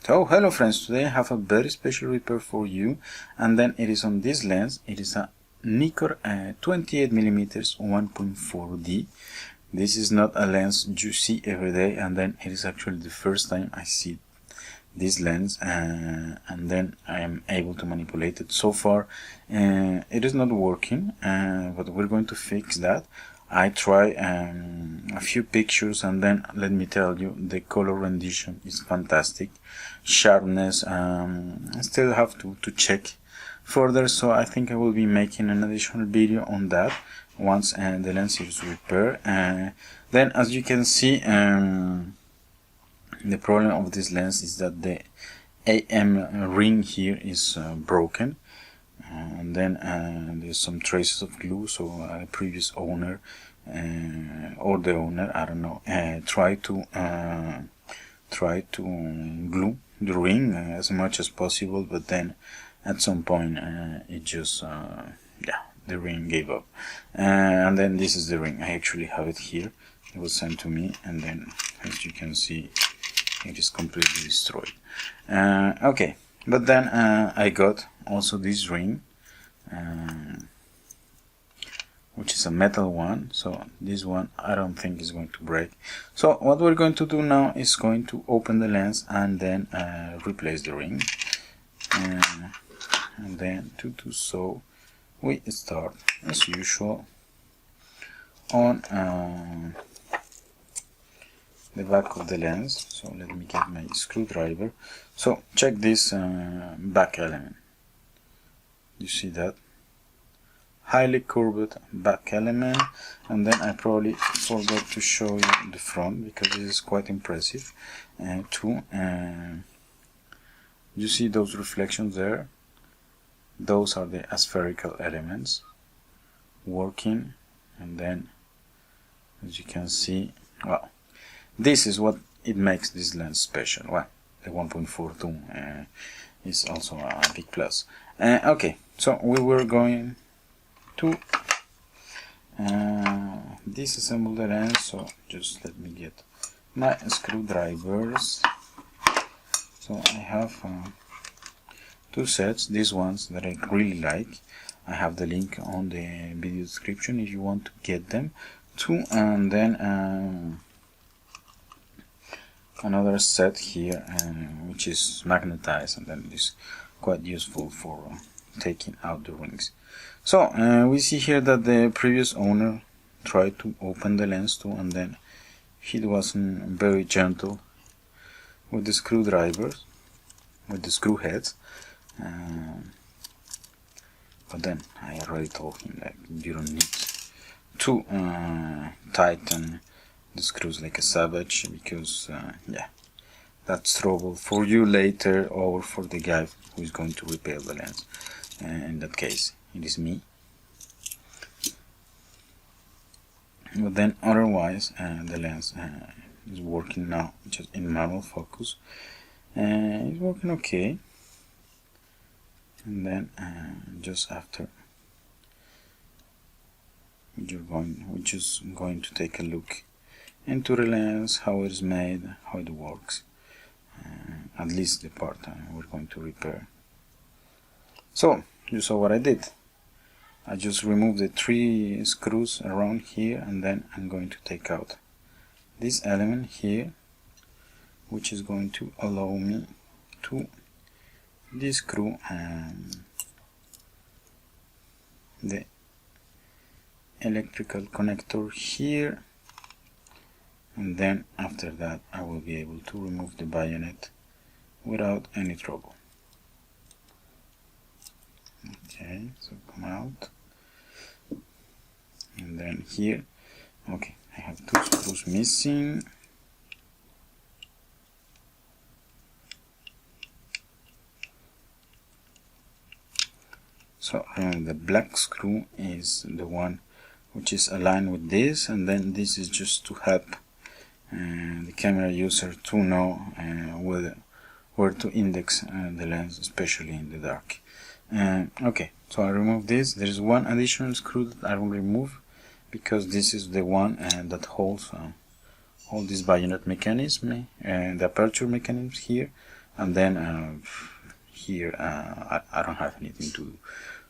So hello friends, today I have a very special repair for you, and then it is on this lens. It is a Nikkor 28mm 1.4D. This is not a lens you see every day, and then it is actually the first time I see this lens, and then I am able to manipulate it. So far it is not working, but we're going to fix that. I try a few pictures, and then let me tell you, the color rendition is fantastic. Sharpness, I still have to check further, so I think I will be making an additional video on that once the lens is repaired. Then, as you can see, the problem of this lens is that the AM ring here is broken. And then there's some traces of glue, so a previous owner or the owner, I don't know, try to glue the ring as much as possible, but then at some point it just the ring gave up. And then this is the ring. I actually have it here. It was sent to me, and then as you can see, it is completely destroyed. Okay. But then I got also this ring, which is a metal one, so this one I don't think is going to break. So what we're going to do now is going to open the lens and then replace the ring. And then to do so, we start as usual on the back of the lens. So let me get my screwdriver. So check this back element. You see that? Highly curved back element. And then I probably forgot to show you the front, because this is quite impressive too. You see those reflections there? Those are the aspherical elements working. And then, as you can see, well, this is what it makes this lens special. Well, the 1.4D is also a big plus. Okay, so we were going to disassemble the lens, so just let me get my screwdrivers. So I have two sets, these ones that I really like. I have the link on the video description if you want to get them too. And then another set here, which is magnetized, and then it is quite useful for taking out the rings. So we see here that the previous owner tried to open the lens too, and then he wasn't very gentle with the screwdrivers, with the screw heads. But then I already told him that you don't need to tighten the screws like a savage, because that's trouble for you later, or for the guy who is going to repair the lens. In that case, it is me. But then otherwise, the lens is working now, just in manual focus. It's working okay. And then just after, we're just going to take a look into the lens, how it is made, how it works, at least the part we're going to repair. So you saw what I did. I just removed the 3 screws around here, and then I'm going to take out this element here, which is going to allow me to descrew the electrical connector here. And then after that I will be able to remove the bayonet without any trouble. Okay, so come out. And then here, okay, I have 2 screws missing. So the black screw is the one which is aligned with this, and then this is just to help the camera user to know where to index the lens, especially in the dark. Okay, so I remove this. There is one additional screw that I will remove, because this is the one that holds all this bayonet mechanism and the aperture mechanism here. and then here I don't have anything to do,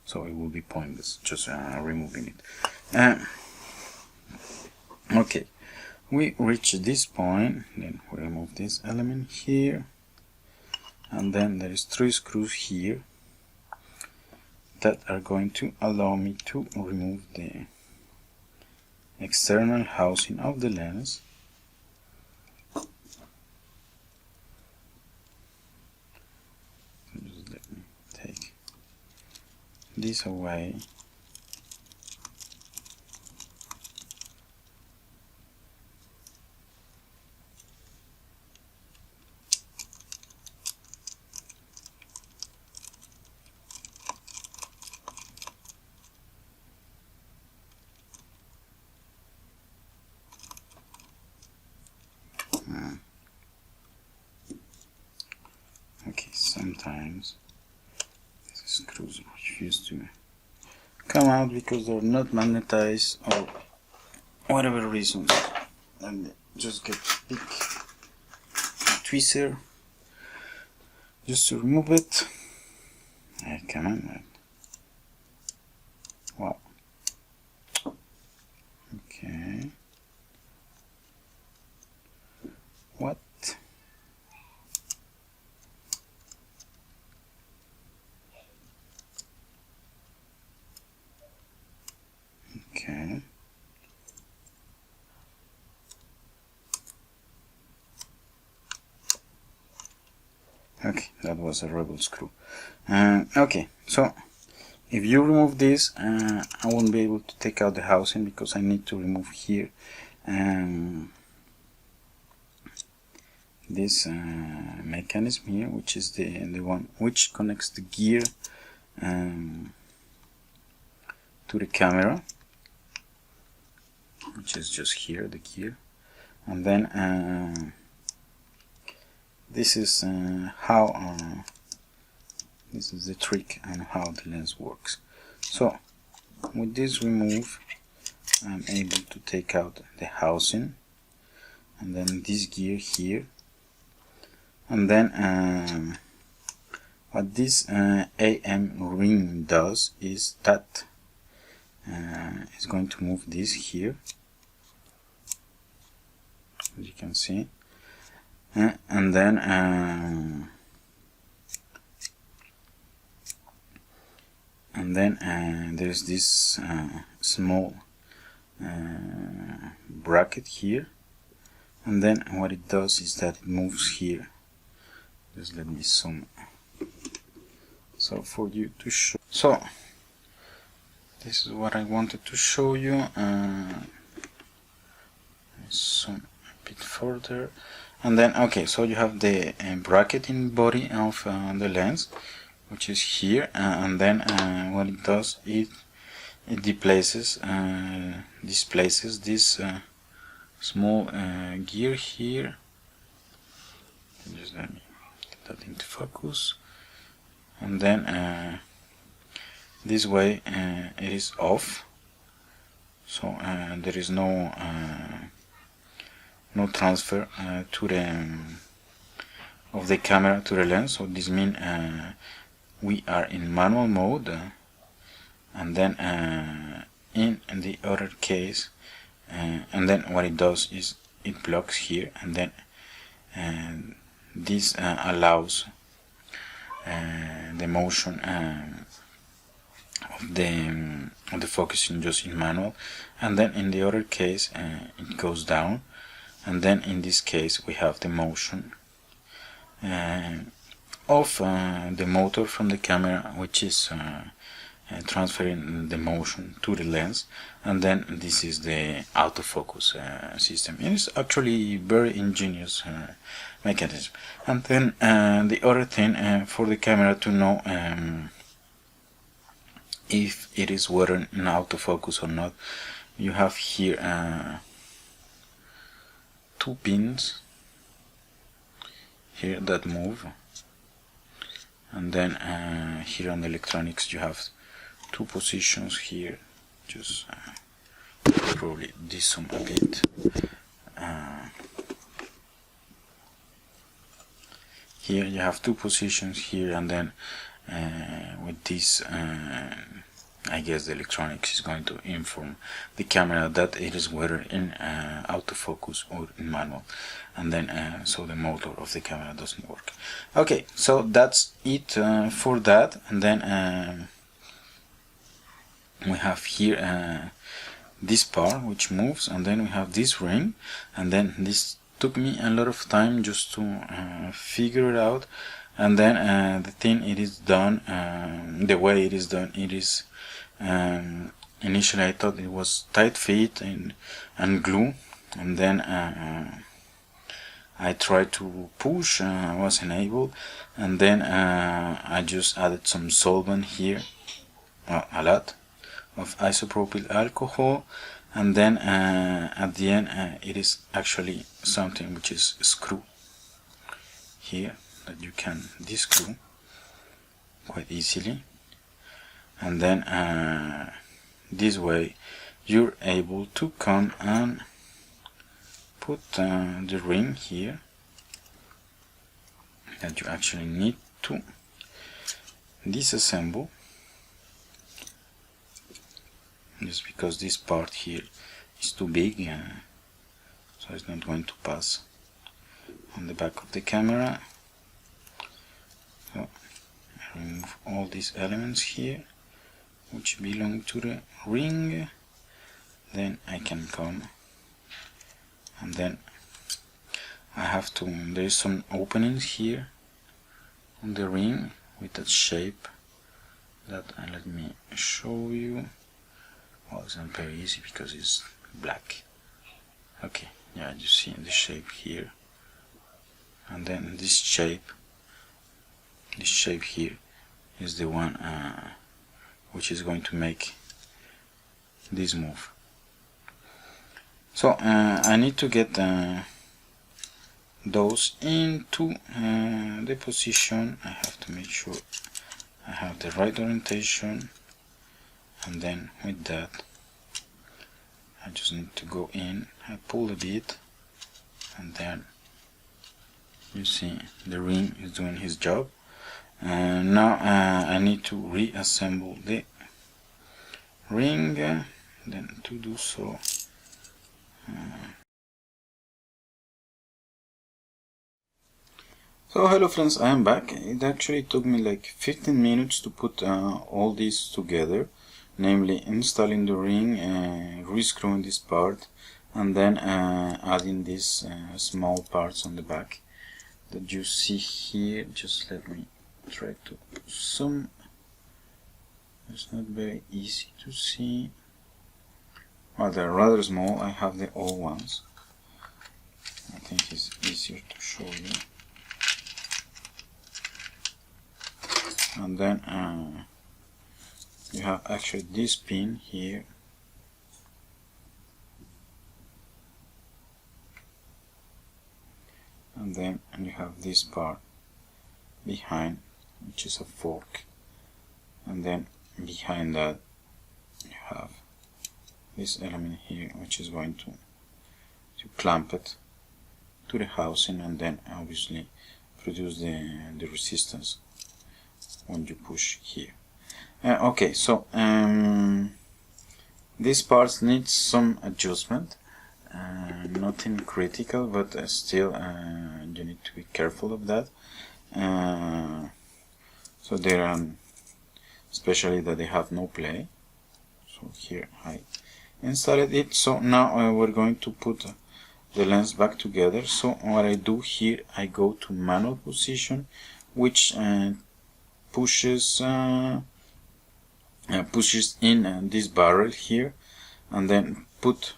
so it will be pointless just removing it. Okay, we reach this point, then we remove this element here, and then there is 3 screws here that are going to allow me to remove the external housing of the lens. Just let me take this away. Okay, sometimes these screws refuse to come out because they're not magnetized or whatever reasons, and just get big tweezer just to remove it. Come on, man. Wow. Okay. What? Okay. Okay, that was a rebel screw. Okay, so if you remove this, I won't be able to take out the housing because I need to remove here this mechanism here, which is the one which connects the gear to the camera, which is just here, the gear, and then this is how this is the trick and how the lens works. So with this remove, I'm able to take out the housing and then this gear here, and then what this AM ring does is that it's going to move this here, as you can see, and then there's this small bracket here, and then what it does is that it moves here. Just let me zoom so for you to show. So this is what I wanted to show you. Zoom a bit further, and then okay, so you have the bracket in body of the lens, which is here, and then what it does, it displaces this small gear here. Just let me get that into focus, and then this way it is off, so there is no transfer to the of the camera to the lens. So this means we are in manual mode, and then in the other case, and then what it does is it blocks here, and then this allows the motion of the focusing just in manual, and then in the other case it goes down, and then in this case we have the motion of the motor from the camera, which is transferring the motion to the lens, and then this is the autofocus system. It is actually very ingenious mechanism. And then the other thing for the camera to know if it is whether in autofocus or not, you have here 2 pins here that move, and then here on the electronics you have 2 positions here. Just probably zoom a bit. here you have two positions here, and then with this I guess the electronics is going to inform the camera that it is whether in autofocus or in manual, and then so the motor of the camera doesn't work. Okay, so that's it for that. And then we have here this part which moves, and then we have this ring, and then this took me a lot of time just to figure it out. And then the thing it is done, the way it is done, it is initially I thought it was tight fit and glue, and then I tried to push, I wasn't able, and then I just added some solvent here, a lot of isopropyl alcohol, and then at the end it is actually something which is a screw here that you can descrew quite easily, and then this way you're able to come and put the ring here that you actually need to disassemble, just because this part here is too big, so it's not going to pass on the back of the camera. So I remove all these elements here which belong to the ring, then I can come, and then I have to, there is some openings here on the ring with that shape that let me show you. Well, it's not very easy because it's black. Okay, yeah, you see the shape here, and then this shape here is the one which is going to make this move. So I need to get those into the position. I have to make sure I have the right orientation, and then with that I just need to go in, I pull a bit, and then you see the ring is doing his job. Now I need to reassemble the ring, then to do so so hello friends, I am back. It actually took me like 15 minutes to put all these together, namely installing the ring, rescrewing this part, and then adding these small parts on the back that you see here. Just let me try to zoom. It's not very easy to see. Well, they're rather small. I have the old ones. I think it's easier to show you. And then you have actually this pin here, and then you have this part behind, which is a fork, and then behind that you have this element here, which is going to clamp it to the housing, and then obviously produce the resistance when you push here. Okay, so these parts need some adjustment, nothing critical, but still you need to be careful of that. So there are, especially that they have no play. So here I installed it. So now we're going to put the lens back together. So what I do here, I go to manual position, which pushes in this barrel here, and then put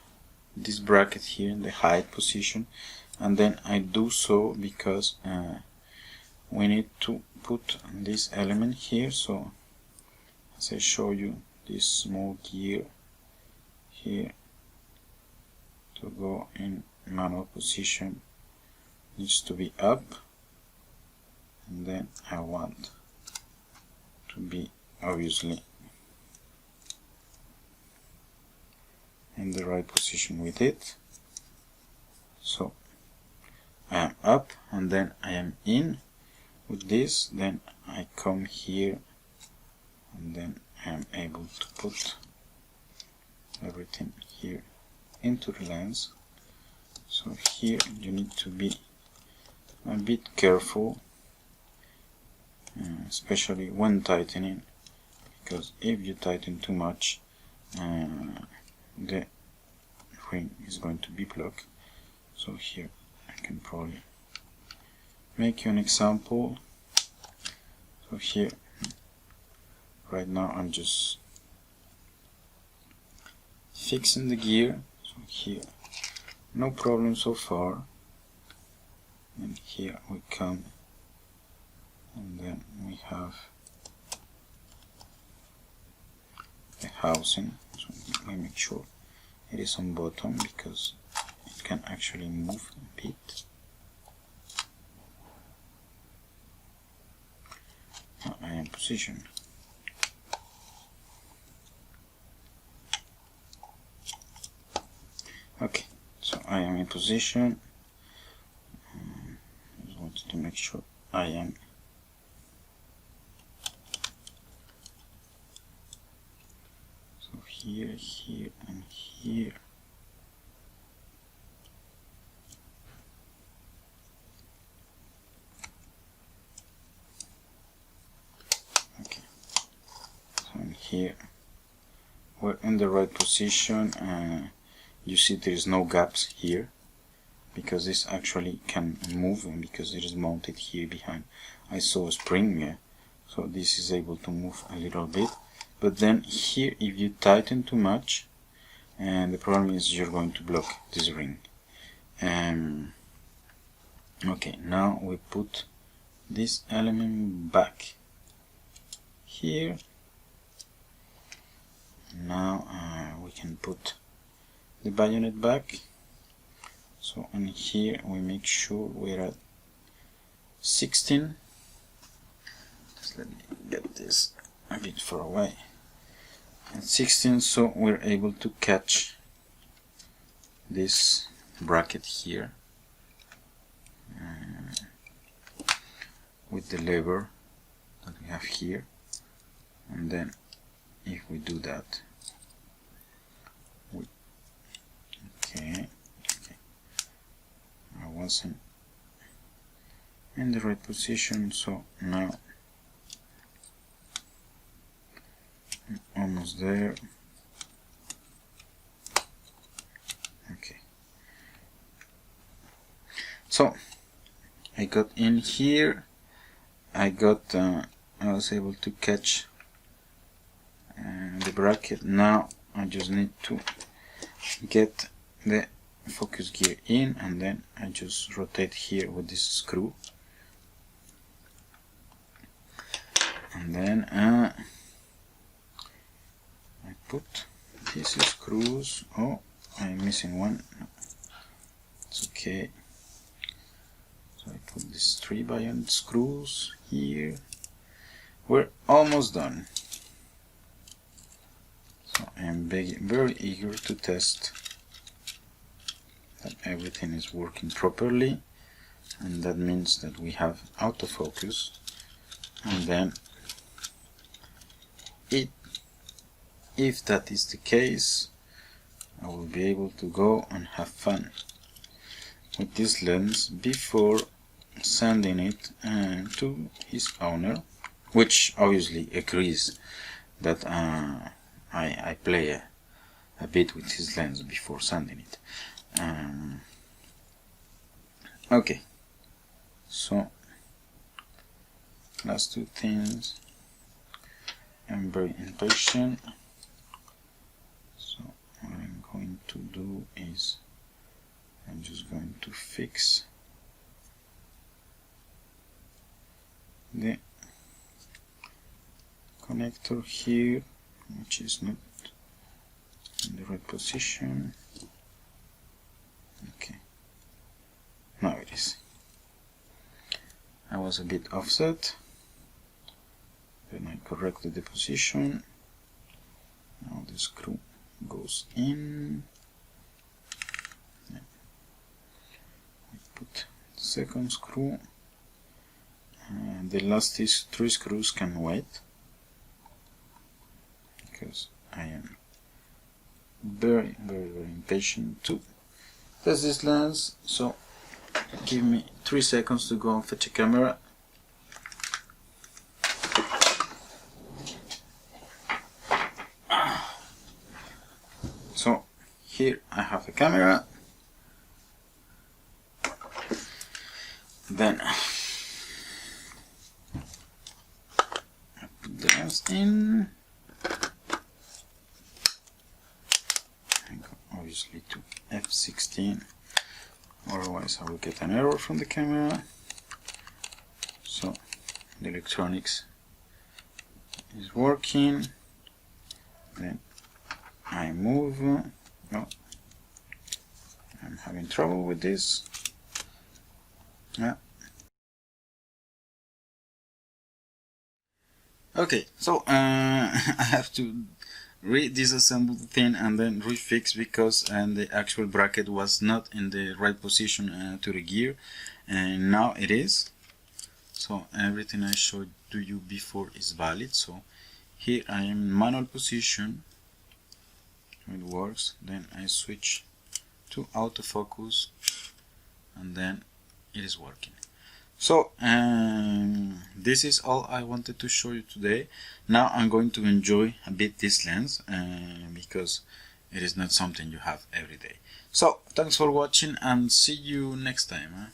this bracket here in the hide position. And then I do so because we need to put this element here. So as I show you, this small gear here to go in manual position needs to be up, and then I want to be obviously in the right position with it. So I am up, and then I am in, with this, then I come here and then I'm able to put everything here into the lens. So here you need to be a bit careful, especially when tightening, because if you tighten too much, the ring is going to be blocked. So here I can probably make you an example. So here, right now I'm just fixing the gear. So here, no problem so far. And here we come, and then we have the housing. So we make sure it is on bottom because it can actually move a bit. Now I am positioned. Okay, so I am in position. Just wanted to make sure I am so here, here, and here. Okay, so in here we're in the right position. You see there is no gaps here because this actually can move, and because it is mounted here behind I saw a spring, so this is able to move a little bit. But then here, if you tighten too much, and the problem is you're going to block this ring. Okay, now we put this element back here. Now we can put the bayonet back. So in here we make sure we're at 16. Just let me get this a bit far away. At 16, so we're able to catch this bracket here with the lever that we have here. And then if we do that, okay, I wasn't in the right position, so now I'm almost there. Okay, so I got in here, I was able to catch the bracket. Now I just need to get the focus gear in, and then I just rotate here with this screw, and then I put these screws. Oh, I'm missing one. No, it's okay. So I put these 3 bayonet screws here. We're almost done. So I am very eager to test that everything is working properly, and that means that we have autofocus, and then if that is the case, I will be able to go and have fun with this lens before sending it to his owner, which obviously agrees that I play a bit with his lens before sending it. Okay, so last 2 things. I'm very impatient, so what I'm going to do is I'm just going to fix the connector here, which is not in the right position. Okay, now it is. I was a bit offset, then I corrected the position. Now the screw goes in. Then we put the second screw, The last three screws can wait, because I am very impatient to test this lens. So give me 3 seconds to go and fetch a camera. So here I have a camera. Then I put the lens in. I go obviously to f16, otherwise I will get an error from the camera. So the electronics is working. Then I move. No, I'm having trouble with this. Yeah. Okay, so I have to disassemble the thing and then refix, because the actual bracket was not in the right position to the gear, and now it is. So everything I showed to you before is valid. So here I am in manual position. It works. Then I switch to autofocus, and then it is working. So this is all I wanted to show you today. Now I'm going to enjoy a bit this lens, because it is not something you have every day. So thanks for watching, and see you next time.